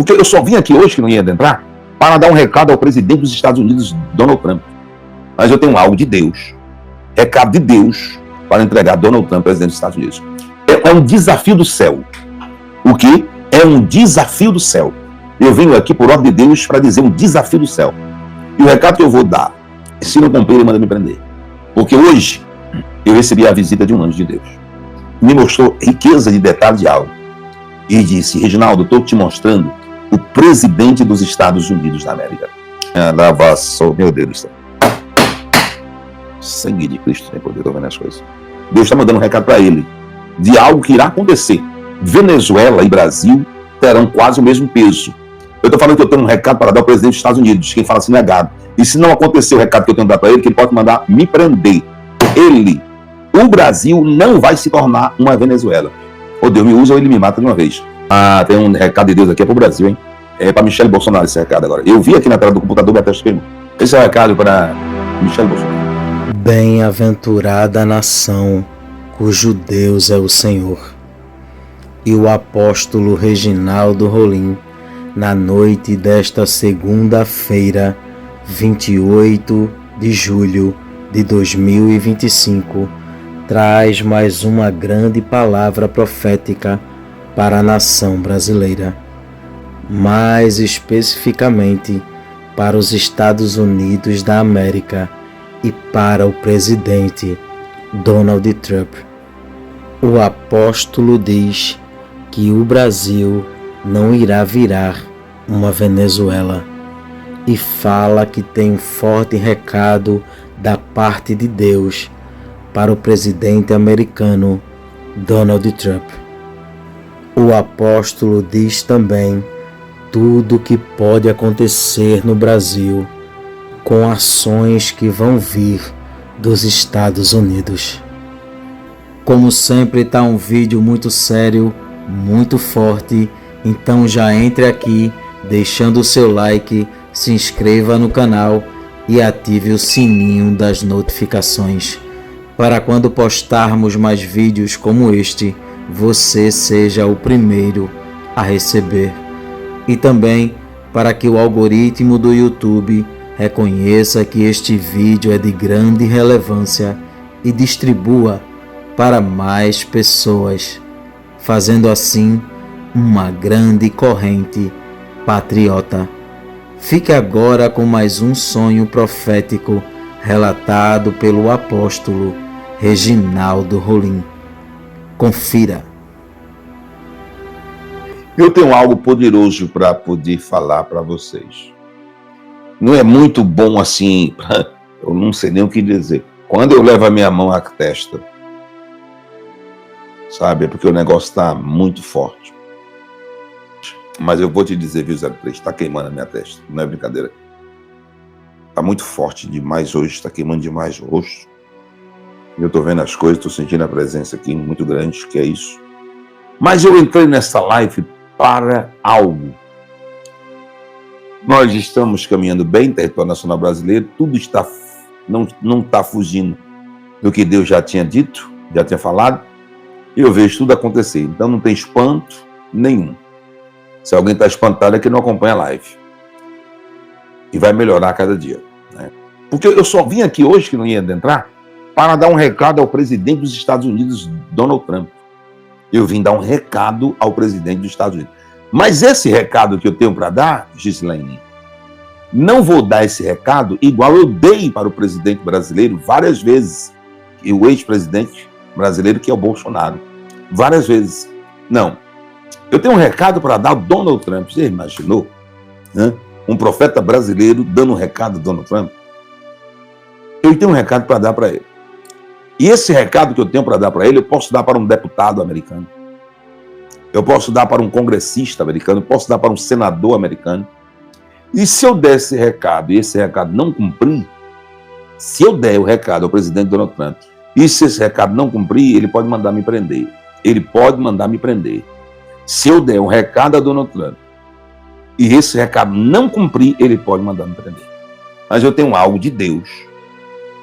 Porque eu só vim aqui hoje, que não ia adentrar, para dar um recado ao presidente dos Estados Unidos, Donald Trump. Mas eu tenho algo de Deus, recado de Deus, para entregar a Donald Trump, presidente dos Estados Unidos. É um desafio do céu. O quê? É um desafio do céu. Eu venho aqui por ordem de Deus para dizer um desafio do céu. E o recado que eu vou dar, se não cumprir, ele manda me prender. Porque hoje eu recebi a visita de um anjo de Deus. Me mostrou riqueza de detalhes de algo. E disse: Reginaldo, estou te mostrando o presidente dos Estados Unidos da América. Meu Deus do céu. Sangue de Cristo tem poder, estou vendo as coisas. Deus está mandando um recado para ele de algo que irá acontecer. Venezuela e Brasil terão quase o mesmo peso. Eu estou falando que eu tenho um recado para dar ao presidente dos Estados Unidos. Quem fala assim negado. E se não acontecer o recado que eu tenho que dar para ele, que ele pode mandar me prender. O Brasil não vai se tornar uma Venezuela. Ou Deus me usa ou ele me mata de uma vez. Ah, tem um recado de Deus aqui, é para o Brasil, hein? É para Michele Bolsonaro esse recado agora. Eu vi aqui na tela do computador, esse é o recado para Michele Bolsonaro. Bem-aventurada a nação cujo Deus é o Senhor. E o apóstolo Reginaldo Rolim, na noite desta segunda-feira, 28 de julho de 2025, traz mais uma grande palavra profética para a nação brasileira, mais especificamente para os Estados Unidos da América e para o presidente Donald Trump. O apóstolo diz que o Brasil não irá virar uma Venezuela e fala que tem um forte recado da parte de Deus para o presidente americano Donald Trump. O apóstolo diz também tudo o que pode acontecer no Brasil com ações que vão vir dos Estados Unidos. Como sempre, está um vídeo muito sério, muito forte, então já entre aqui deixando o seu like, se inscreva no canal e ative o sininho das notificações, para quando postarmos mais vídeos como este, você seja o primeiro a receber. E também para que o algoritmo do YouTube reconheça que este vídeo é de grande relevância e distribua para mais pessoas, fazendo assim uma grande corrente patriota. Fique agora com mais um sonho profético relatado pelo apóstolo Reginaldo Rolim. Confira. Eu tenho algo poderoso para poder falar para vocês. Não é muito bom assim, eu não sei nem o que dizer. Quando eu levo a minha mão à testa, sabe, é porque o negócio está muito forte. Mas eu vou te dizer, viu, 03, está queimando a minha testa, não é brincadeira. Está muito forte demais hoje, está queimando demais o rosto. Eu estou vendo as coisas, estou sentindo a presença aqui muito grande, que é isso. Mas eu entrei nessa live para algo. Nós estamos caminhando bem em território nacional brasileiro, tudo está, não está fugindo do que Deus já tinha dito, já tinha falado, e eu vejo tudo acontecer. Então não tem espanto nenhum. Se alguém está espantado é que não acompanha a live. E vai melhorar a cada dia. Né? Porque eu só vim aqui hoje, que não ia adentrar, para dar um recado ao presidente dos Estados Unidos, Donald Trump. Eu vim dar um recado ao presidente dos Estados Unidos. Mas esse recado que eu tenho para dar, Gislaine, não vou dar esse recado igual eu dei para o presidente brasileiro várias vezes, e o ex-presidente brasileiro, que é o Bolsonaro. Várias vezes. Não. Eu tenho um recado para dar ao Donald Trump. Você imaginou? Né? Um profeta brasileiro dando um recado ao Donald Trump? Eu tenho um recado para dar para ele. E esse recado que eu tenho para dar para ele, eu posso dar para um deputado americano. Eu posso dar para um congressista americano, eu posso dar para um senador americano. E se eu der esse recado e esse recado não cumprir, se eu der o recado ao presidente Donald Trump, e se esse recado não cumprir, ele pode mandar me prender. Ele pode mandar me prender. Se eu der um recado a Donald Trump, e esse recado não cumprir, ele pode mandar me prender. Mas eu tenho algo de Deus,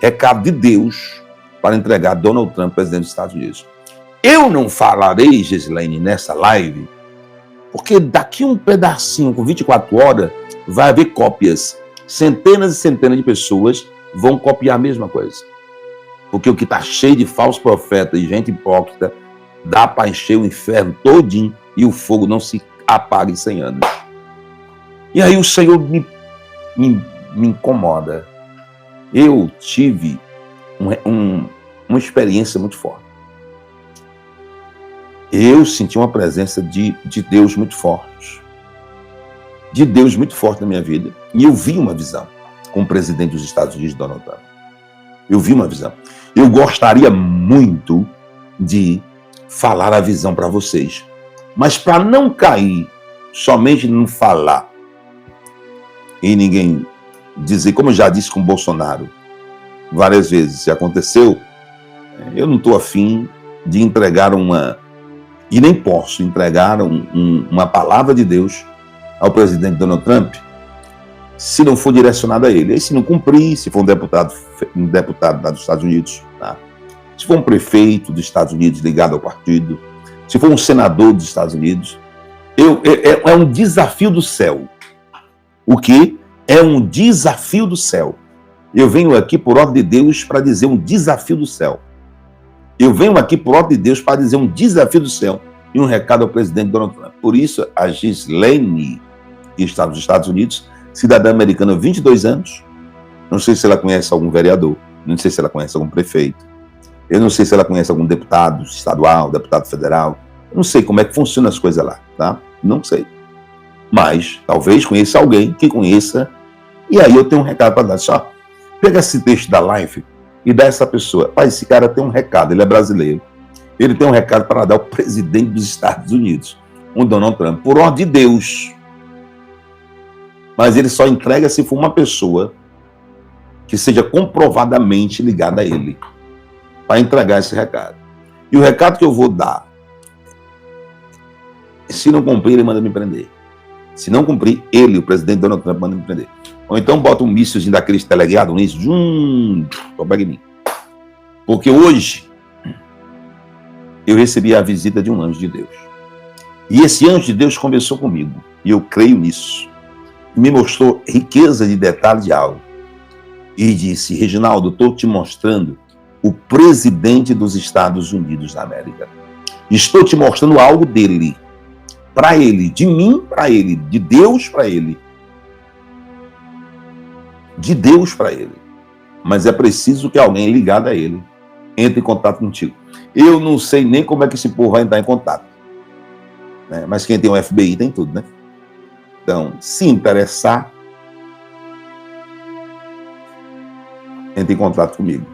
recado de Deus, para entregar a Donald Trump, presidente dos Estados Unidos. Eu não falarei, Gislaine, nessa live, Porque daqui um pedacinho, com 24 horas, vai haver cópias. Centenas e centenas de pessoas vão copiar a mesma coisa. Porque o que está cheio de falsos profetas e gente hipócrita dá para encher o inferno todinho e o fogo não se apaga em 100 anos. E aí o Senhor me incomoda. Eu tive uma experiência muito forte. Eu senti uma presença de Deus muito forte. De Deus muito forte na minha vida. E eu vi uma visão com o presidente dos Estados Unidos, Donald Trump. Eu vi uma visão. Eu gostaria muito de falar a visão para vocês. Mas para não cair somente no falar e ninguém dizer, como eu já disse com o Bolsonaro várias vezes, se aconteceu, eu não estou afim de entregar e nem posso entregar uma palavra de Deus ao presidente Donald Trump se não for direcionada a ele. E se não cumprir, se for um deputado lá dos Estados Unidos, tá? Se for um prefeito dos Estados Unidos ligado ao partido, se for um senador dos Estados Unidos, é um desafio do céu. O que? É um desafio do céu. Eu venho aqui por ordem de Deus para dizer um desafio do céu. Eu venho aqui por ordem de Deus para dizer um desafio do céu e um recado ao presidente Donald Trump. Por isso, a Gislene, que está nos Estados Unidos, cidadã americana, 22 anos, não sei se ela conhece algum vereador, não sei se ela conhece algum prefeito, eu não sei se ela conhece algum deputado estadual, deputado federal, eu não sei como é que funcionam as coisas lá, tá? Não sei. Mas, talvez conheça alguém que conheça, e aí eu tenho um recado para dar. Só pega esse texto da live e dá a essa pessoa. Pai, esse cara tem um recado, ele é brasileiro. Ele tem um recado para dar ao presidente dos Estados Unidos, o Donald Trump, por ordem de Deus. Mas ele só entrega se for uma pessoa que seja comprovadamente ligada a ele, para entregar esse recado. E o recado que eu vou dar, se não cumprir, ele manda me prender. Se não cumprir, ele, o presidente Donald Trump, manda me prender. Ou então bota um mísselzinho daqueles teleguiados, um míssil, pega em mim. Porque hoje, eu recebi a visita de um anjo de Deus. E esse anjo de Deus conversou comigo, e eu creio nisso. Me mostrou riqueza de detalhes de algo. E disse, Reginaldo, estou te mostrando o presidente dos Estados Unidos da América. Estou te mostrando algo dele. Para ele, de mim para ele, de Deus para ele. De Deus para ele. Mas é preciso que alguém ligado a ele entre em contato contigo. Eu não sei nem como é que esse povo vai entrar em contato. Né? Mas quem tem o FBI tem tudo, né? Então, se interessar, entre em contato comigo.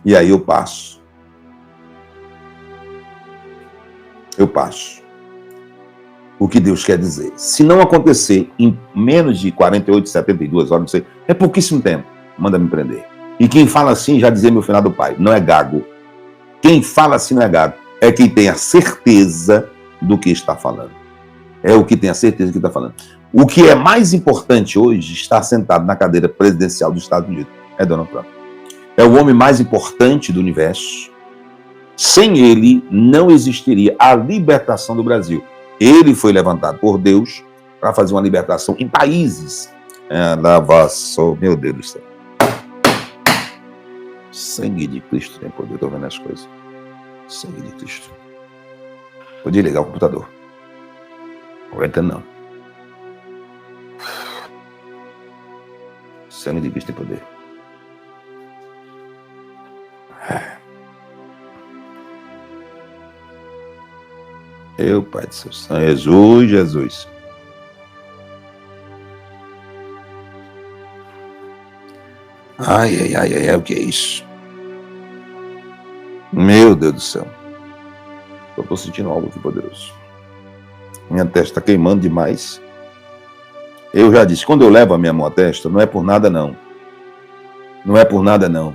E aí eu passo. Eu passo. O que Deus quer dizer. Se não acontecer em menos de 48, 72 horas, não sei, é pouquíssimo tempo, manda me prender. E quem fala assim, já dizia meu finado pai, não é gago. Quem fala assim não é gago. É quem tem a certeza do que está falando. É o que tem a certeza do que está falando. O que é mais importante hoje, estar sentado na cadeira presidencial dos Estados Unidos, é Donald Trump. É o homem mais importante do universo. Sem ele, não existiria a libertação do Brasil. Ele foi levantado por Deus para fazer uma libertação em países. Meu Deus do céu. Sangue de Cristo tem poder, estou vendo as coisas. Sangue de Cristo. Podia ligar o computador. Não aguenta não. Sangue de Cristo tem poder. Meu Pai do céu, Jesus, Jesus. Ai, o que é isso? Meu Deus do céu. Eu estou sentindo algo aqui poderoso. Minha testa está queimando demais. Eu já disse, quando eu levo a minha mão à testa, não é por nada não. Não é por nada não.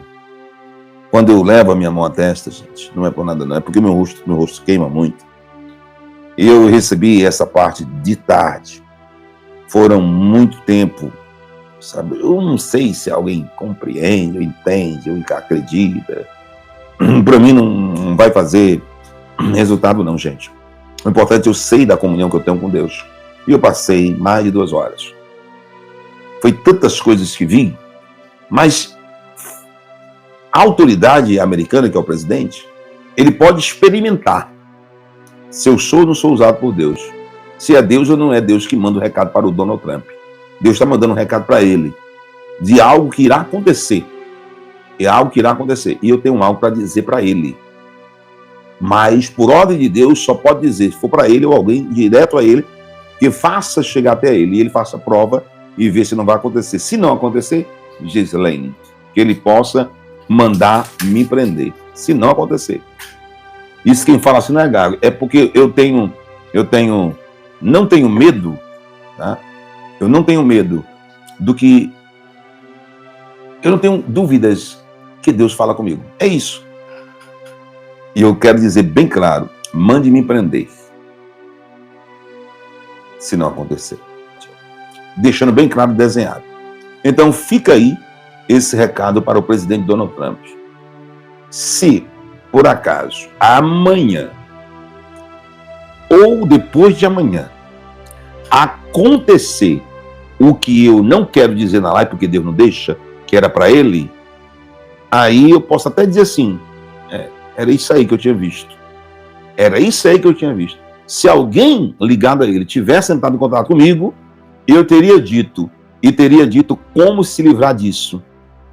Quando eu levo a minha mão à testa, gente, não é por nada não. É porque meu rosto queima muito. Eu recebi essa parte de tarde. Foram muito tempo, sabe? Eu não sei se alguém compreende, ou entende, ou acredita. Para mim não vai fazer resultado não, gente. O importante é eu sei da comunhão que eu tenho com Deus. E eu passei mais de 2 horas. Foi tantas coisas que vi, mas a autoridade americana, que é o presidente, ele pode experimentar se eu sou ou não sou usado por Deus. Se é Deus ou não é Deus que manda o recado para o Donald Trump. Deus está mandando um recado para ele de algo que irá acontecer. É algo que irá acontecer. E eu tenho algo para dizer para ele. Mas, por ordem de Deus, só pode dizer, se for para ele ou alguém direto a ele, que faça chegar até ele. E ele faça prova e vê se não vai acontecer. Se não acontecer, Gislaine, que ele possa mandar me prender. Se não acontecer. Isso quem fala assim não é gago. É porque não tenho medo, tá? Eu não tenho medo do que... Eu não tenho dúvidas que Deus fala comigo. É isso. E eu quero dizer bem claro, mande me prender. Se não acontecer. Deixando bem claro e desenhado. Então fica aí esse recado para o presidente Donald Trump. Se, por acaso, amanhã ou depois de amanhã acontecer o que eu não quero dizer na live, porque Deus não deixa, que era para ele, aí eu posso até dizer assim, era isso aí que eu tinha visto. Era isso aí que eu tinha visto. Se alguém ligado a ele tivesse sentado em contato comigo, eu teria dito, e teria dito como se livrar disso.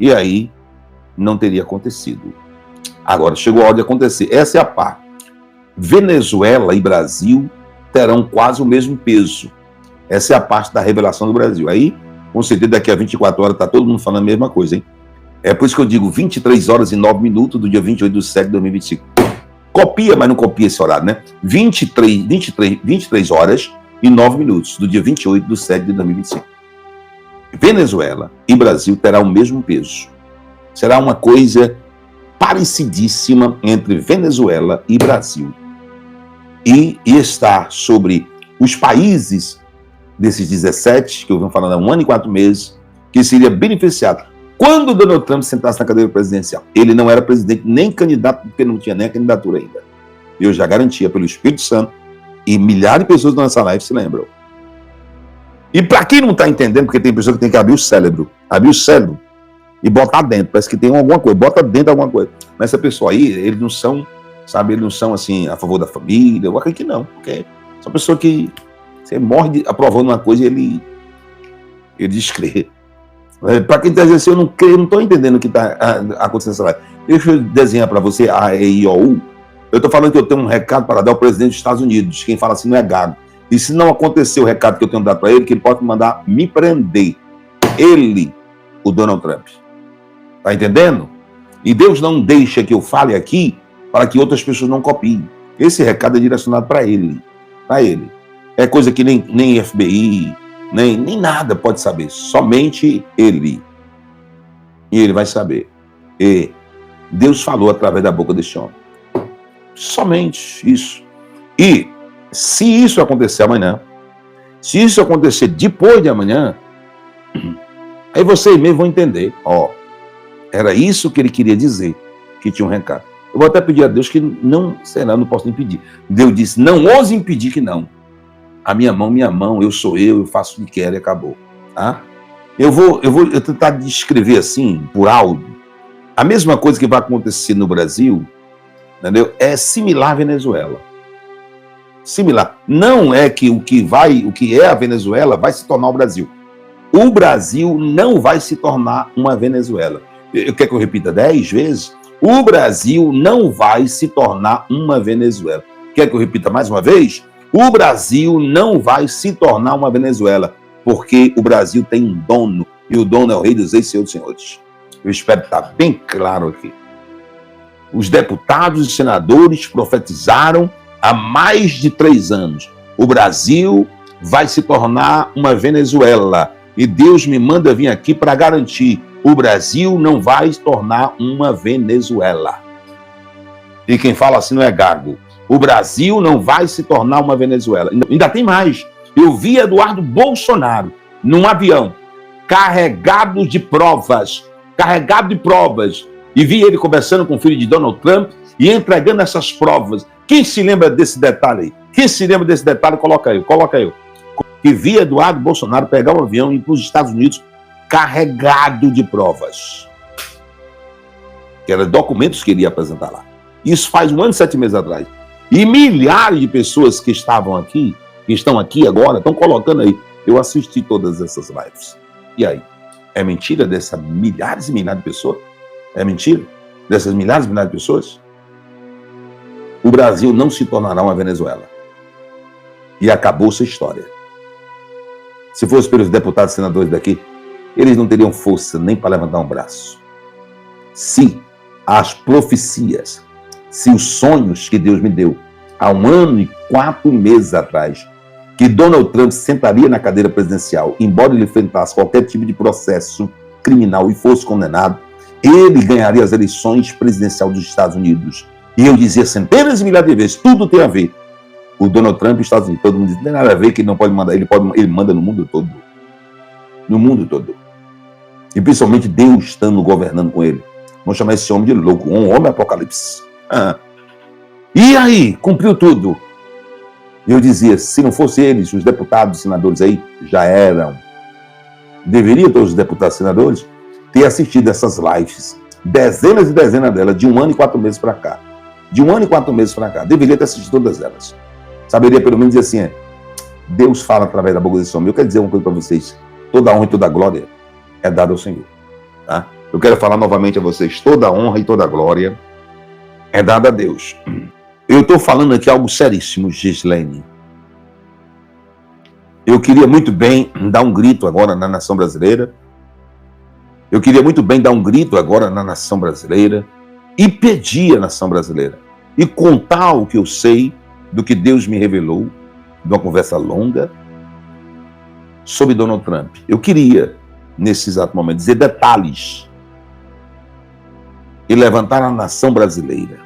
E aí, não teria acontecido. Agora, chegou a hora de acontecer. Essa é a parte. Venezuela e Brasil terão quase o mesmo peso. Essa é a parte da revelação do Brasil. Aí, com certeza, daqui a 24 horas, está todo mundo falando a mesma coisa, hein? É por isso que eu digo 23 horas e 9 minutos do dia 28/7 de 2025. Copia, mas não copia esse horário, né? 23 horas e 9 minutos do dia 28/7 de 2025. Venezuela e Brasil terão o mesmo peso. Será uma coisa parecidíssima entre Venezuela e Brasil. E está sobre os países desses 17, que eu venho falando há 1 ano e 4 meses, que seria beneficiado. Quando Donald Trump sentasse na cadeira presidencial, ele não era presidente nem candidato, porque não tinha nem a candidatura ainda. Eu já garantia pelo Espírito Santo, e milhares de pessoas nessa live se lembram. E para quem não está entendendo, porque tem pessoa que tem que abrir o cérebro e botar dentro, parece que tem alguma coisa, bota dentro alguma coisa. Mas essa pessoa aí, eles não são, sabe, eles não são assim, a favor da família, eu acredito que não, porque são pessoas que você morre aprovando uma coisa e ele descrê. Para quem está dizendo assim, eu não estou entendendo o que está acontecendo nessa live. Deixa eu desenhar para você a EIOU. Eu estou falando que eu tenho um recado para dar ao presidente dos Estados Unidos. Quem fala assim não é gago. E se não acontecer o recado que eu tenho dado para ele, que ele pode mandar me prender. Ele, o Donald Trump. Está entendendo? E Deus não deixa que eu fale aqui para que outras pessoas não copiem. Esse recado é direcionado para ele. Para ele. É coisa que nem FBI, nem nada pode saber. Somente ele. E ele vai saber. E Deus falou através da boca deste homem. Somente isso. E se isso acontecer amanhã, se isso acontecer depois de amanhã, aí vocês mesmo vão entender. Era isso que ele queria dizer, que tinha um recado. Eu vou até pedir a Deus que não posso impedir. Deus disse, não ouse impedir que não. A minha mão, eu sou eu faço o que quero e acabou. Tá? Eu vou tentar descrever assim, por áudio, a mesma coisa que vai acontecer no Brasil, entendeu? É similar à Venezuela. Similar. Não é que o que é a Venezuela vai se tornar o Brasil. O Brasil não vai se tornar uma Venezuela. Quer que eu repita 10 vezes? O Brasil não vai se tornar uma Venezuela. Quer que eu repita mais uma vez? O Brasil não vai se tornar uma Venezuela, porque o Brasil tem um dono, e o dono é o Rei dos Reis e Senhor dos Senhores. Eu espero estar bem claro aqui. Os deputados e senadores profetizaram há mais de 3 anos. O Brasil vai se tornar uma Venezuela. E Deus me manda vir aqui para garantir. O Brasil não vai se tornar uma Venezuela. E quem fala assim não é gago. O Brasil não vai se tornar uma Venezuela. Ainda tem mais. Eu vi Eduardo Bolsonaro num avião, carregado de provas, e vi ele conversando com o filho de Donald Trump e entregando essas provas. Quem se lembra desse detalhe aí? Que se lembra desse detalhe? Coloca eu. Que via Eduardo Bolsonaro pegar um avião e ir para os Estados Unidos carregado de provas. Que eram documentos que ele ia apresentar lá. Isso faz 1 ano e 7 meses atrás. E milhares de pessoas que estavam aqui, que estão aqui agora, estão colocando aí. Eu assisti todas essas lives. E aí? É mentira dessas milhares e milhares de pessoas? É mentira dessas milhares e milhares de pessoas? O Brasil não se tornará uma Venezuela. E acabou essa história. Se fosse pelos deputados e senadores daqui, eles não teriam força nem para levantar um braço. Se as profecias, se os sonhos que Deus me deu há 1 ano e 4 meses atrás, que Donald Trump sentaria na cadeira presidencial, embora ele enfrentasse qualquer tipo de processo criminal e fosse condenado, ele ganharia as eleições presidenciais dos Estados Unidos. E eu dizia centenas e milhares de vezes, tudo tem a ver. O Donald Trump e os Estados Unidos, todo mundo diz, não tem nada a ver, que ele não pode mandar, ele manda no mundo todo. No mundo todo. E principalmente Deus estando governando com ele. Vamos chamar esse homem de louco, um homem apocalipse. E aí, cumpriu tudo. E eu dizia, se não fosse eles, os deputados e senadores aí, já eram. Deveriam todos os deputados e senadores ter assistido essas lives, dezenas e dezenas delas, de 1 ano e 4 meses para cá. De 1 ano e 4 meses para cá. Deveria ter assistido todas elas. Saberia pelo menos dizer assim, Deus fala através da boca desse homem. Eu quero dizer uma coisa para vocês, toda a honra e toda a glória é dada ao Senhor. Tá? Eu quero falar novamente a vocês, toda a honra e toda a glória é dada a Deus. Eu estou falando aqui algo seríssimo, Gislene. Eu queria muito bem dar um grito agora na nação brasileira. Eu queria muito bem dar um grito agora na nação brasileira e pedir à nação brasileira e contar o que eu sei do que Deus me revelou, de uma conversa longa, sobre Donald Trump. Eu queria, nesse exato momento, dizer detalhes e levantar a nação brasileira.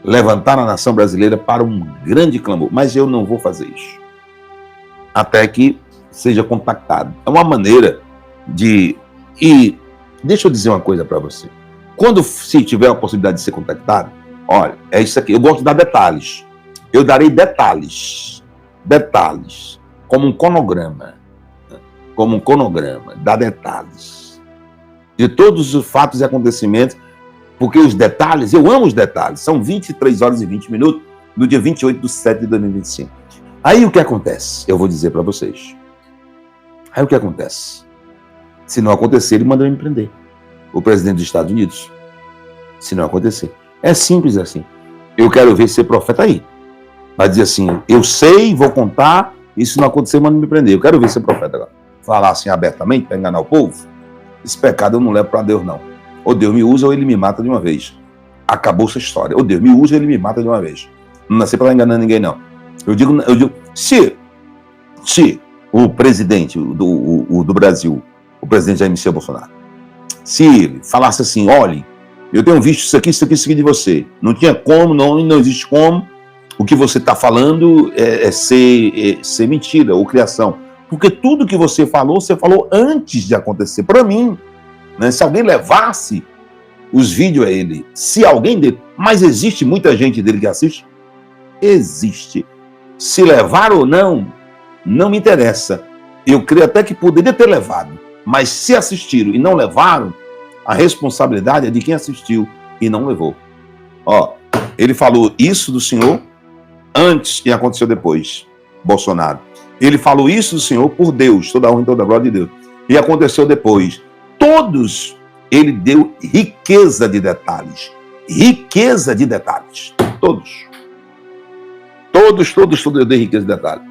Levantar a nação brasileira para um grande clamor. Mas eu não vou fazer isso. Até que seja contactado. É uma maneira de... E deixa eu dizer uma coisa para você. Quando se tiver a possibilidade de ser contactado, olha, é isso aqui. Eu gosto de dar detalhes. Eu darei detalhes. Detalhes. Como um cronograma. Como um cronograma. Dá detalhes. De todos os fatos e acontecimentos. Porque os detalhes, eu amo os detalhes. São 23 horas e 20 minutos do dia 28/7 de 2025. Aí o que acontece? Eu vou dizer para vocês. Aí o que acontece? Se não acontecer, ele manda me prender. O presidente dos Estados Unidos. Se não acontecer. É simples assim. Eu quero ver ser profeta aí. Vai dizer assim, eu sei, vou contar, e se não acontecer, manda me prender. Eu quero ver ser profeta agora. Falar assim abertamente para enganar o povo. Esse pecado eu não levo para Deus, não. Ou Deus me usa ou ele me mata de uma vez. Acabou essa história. Ou Deus me usa ou ele me mata de uma vez. Não nasci para enganar ninguém, não. Eu digo se o presidente do Brasil, o presidente Jair Messias Bolsonaro, se ele falasse assim, olhe, eu tenho visto isso aqui de você. Não tinha como, não existe como. O que você está falando é ser mentira ou criação. Porque tudo que você falou antes de acontecer. Para mim, né, se alguém levasse os vídeos a ele, se alguém dele... Mas existe muita gente dele que assiste? Existe. Se levar ou não, não me interessa. Eu creio até que poderia ter levado. Mas se assistiram e não levaram, a responsabilidade é de quem assistiu e não levou. Ó, ele falou isso do senhor antes e aconteceu depois, Bolsonaro. Ele falou isso do senhor por Deus, toda a honra e toda a glória de Deus. E aconteceu depois. Todos, ele deu riqueza de detalhes. Riqueza de detalhes. Todos eu dei riqueza de detalhes.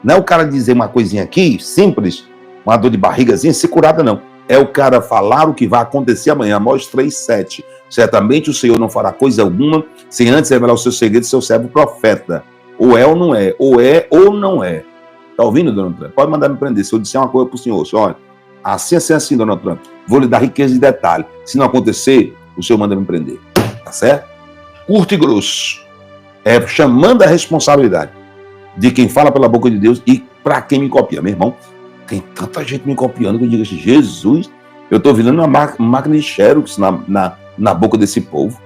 Não é o cara dizer uma coisinha aqui, simples, uma dor de barrigazinha, ser curada, não. É o cara falar o que vai acontecer amanhã. Amós 3:7. Certamente o Senhor não fará coisa alguma sem antes revelar os seus segredos ao seu servo profeta. Ou é ou não é. Ou é ou não é. Tá ouvindo, Donald Trump? Pode mandar me prender. Se eu disser uma coisa pro senhor, olha, assim, Donald Trump. Vou lhe dar riqueza de detalhe. Se não acontecer, o senhor manda me prender. Tá certo? Curto e grosso. É chamando a responsabilidade de quem fala pela boca de Deus e para quem me copia. Meu irmão, tem tanta gente me copiando que eu digo assim, Jesus, eu estou virando uma máquina de xerox na boca desse povo.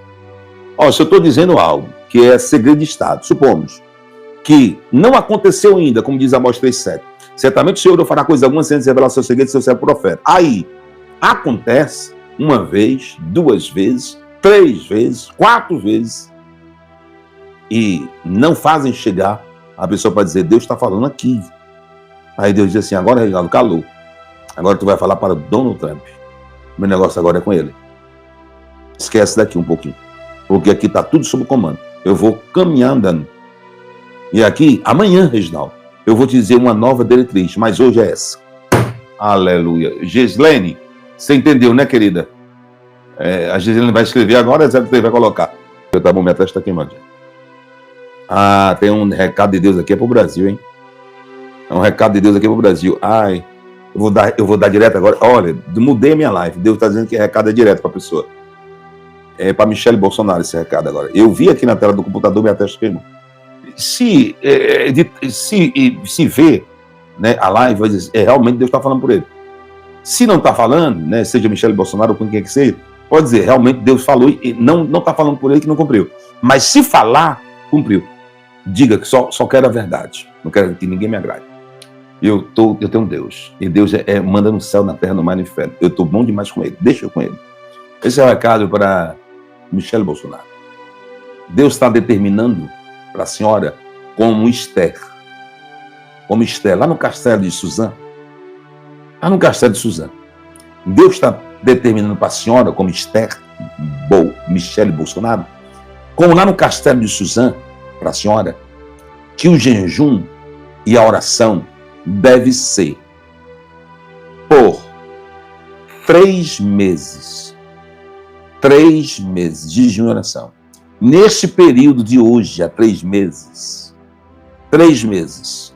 Ó, se eu estou dizendo algo que é segredo de Estado, supomos, que não aconteceu ainda, como diz Amós 3,7. Certamente o Senhor não fará coisa alguma sem revelar seu segredo, seu servo profeta. Aí, acontece uma vez, 2 vezes, 3 vezes, 4 vezes, e não fazem chegar a pessoa para dizer, Deus está falando aqui. Aí Deus diz assim, agora, Reginaldo, calou. Agora tu vai falar para o Donald Trump. Meu negócio agora é com ele. Esquece daqui um pouquinho. Porque aqui está tudo sob comando. Eu vou caminhar andando. E aqui, amanhã, Reginaldo, eu vou te dizer uma nova diretriz, mas hoje é essa. Aleluia. Gislene, você entendeu, né, querida? A Gislene vai escrever agora, você vai colocar. Tá bom, minha testa está queimadinha. Ah, tem um recado de Deus aqui, é pro Brasil, hein? É um recado de Deus aqui pro Brasil. Ai, eu vou dar direto agora. Olha, mudei a minha live. Deus está dizendo que recado é direto para a pessoa. É para Michele Bolsonaro esse recado agora. Eu vi aqui na tela do computador, minha testa queimou. Se vê, né, a live, vai dizer, realmente Deus está falando por ele. Se não está falando, né, seja Michele Bolsonaro ou com quem que seja, pode dizer, realmente Deus falou e não está falando por ele que não cumpriu. Mas se falar, cumpriu. Diga que só quero a verdade. Não quero que ninguém me agrade. Eu tenho um Deus. E Deus manda no céu, na terra, no mar e no inferno. Eu estou bom demais com ele. Deixa eu com ele. Esse é o recado para Michele Bolsonaro. Deus está determinando para a senhora como Esther. Como Esther, lá no castelo de Suzã. Lá no castelo de Suzã. Deus está determinando para a senhora como Esther, Michele Bolsonaro, como lá no castelo de Suzã, para a senhora, que o jejum e a oração deve ser por 3 meses. 3 meses de jejum e oração. Neste período de hoje, há 3 meses, 3 meses,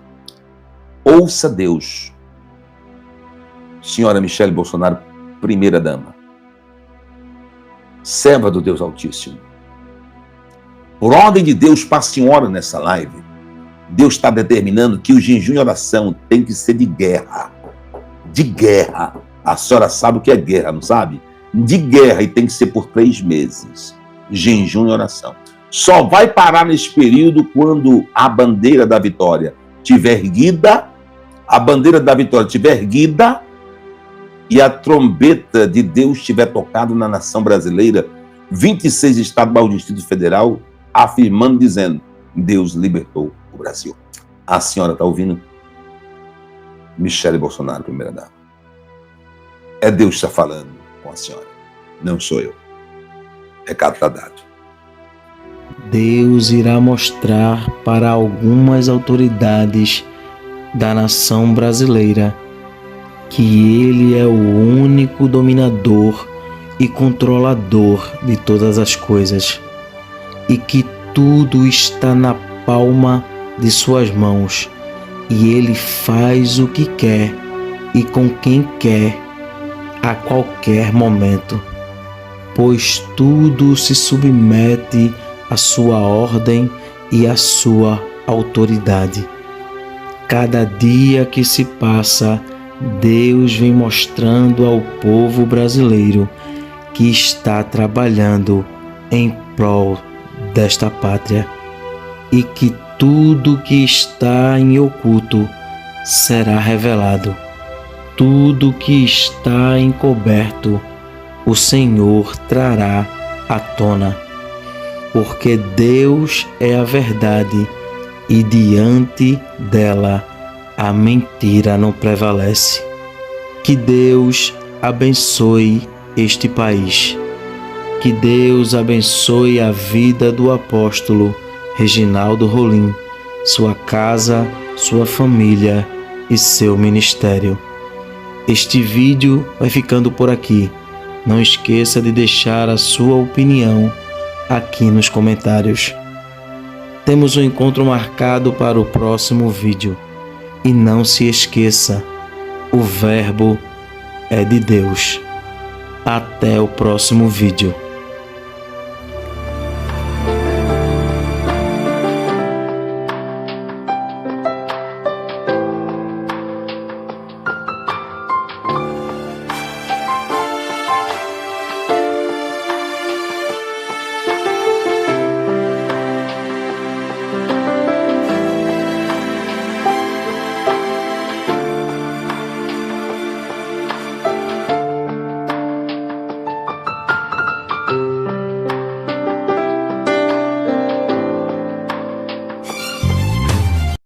ouça Deus. Senhora Michele Bolsonaro, primeira dama, serva do Deus Altíssimo. Por ordem de Deus para a senhora nessa live, Deus está determinando que o jejum e oração tem que ser de guerra. De guerra. A senhora sabe o que é guerra, não sabe? De guerra, e tem que ser por 3 meses. Jejum e oração. Só vai parar nesse período quando a bandeira da vitória estiver erguida, e a trombeta de Deus estiver tocado na nação brasileira, 26 estados mais o Distrito Federal, afirmando, dizendo, Deus libertou o Brasil. A senhora está ouvindo? Michele Bolsonaro, primeira dama. É Deus que está falando com a senhora. Não sou eu. Recado está dado. Deus irá mostrar para algumas autoridades da nação brasileira que Ele é o único dominador e controlador de todas as coisas e que tudo está na palma de suas mãos e Ele faz o que quer e com quem quer a qualquer momento, pois tudo se submete à sua ordem e à sua autoridade. Cada dia que se passa, Deus vem mostrando ao povo brasileiro que está trabalhando em prol desta pátria e que tudo que está em oculto será revelado. Tudo que está encoberto, o Senhor trará à tona, porque Deus é a verdade e diante dela a mentira não prevalece. Que Deus abençoe este país. Que Deus abençoe a vida do apóstolo Reginaldo Rolim, sua casa, sua família e seu ministério. Este vídeo vai ficando por aqui. Não esqueça de deixar a sua opinião aqui nos comentários. Temos um encontro marcado para o próximo vídeo. E não se esqueça, o Verbo é de Deus. Até o próximo vídeo.